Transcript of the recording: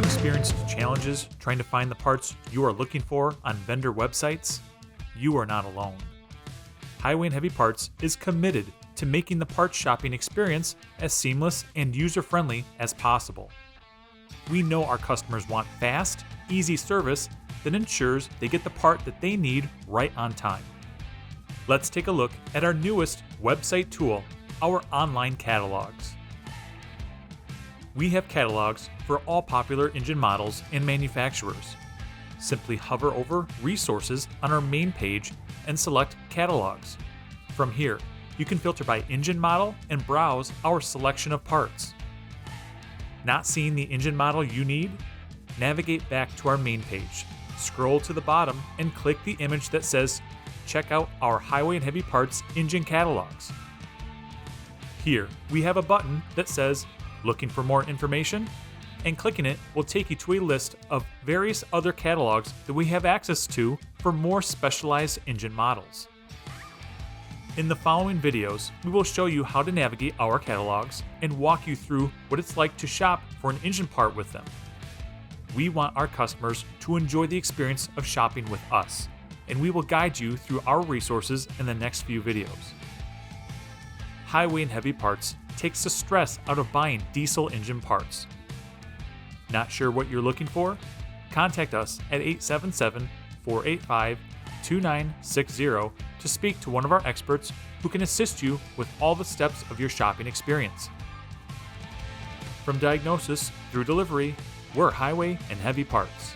experienced challenges trying to find the parts you are looking for on vendor websites? You are not alone. Highway and Heavy Parts is committed to making the parts shopping experience as seamless and user-friendly as possible. We know our customers want fast, easy service that ensures they get the part that they need right on time. Let's take a look at our newest website tool, our online catalogs. We have catalogs for all popular engine models and manufacturers. Simply hover over Resources on our main page and select Catalogs. From here, you can filter by engine model and browse our selection of parts. Not seeing the engine model you need? Navigate back to our main page, scroll to the bottom, and click the image that says, "Check out our Highway and Heavy Parts engine catalogs." Here, we have a button that says, "Looking for more information?" And clicking it will take you to a list of various other catalogs that we have access to for more specialized engine models. In the following videos, we will show you how to navigate our catalogs and walk you through what it's like to shop for an engine part with them. We want our customers to enjoy the experience of shopping with us, and we will guide you through our resources in the next few videos. Highway and Heavy Parts takes the stress out of buying diesel engine parts. Not sure what you're looking for? Contact us at 877-485-2960 to speak to one of our experts who can assist you with all the steps of your shopping experience. From diagnosis through delivery, we're Highway and Heavy Parts.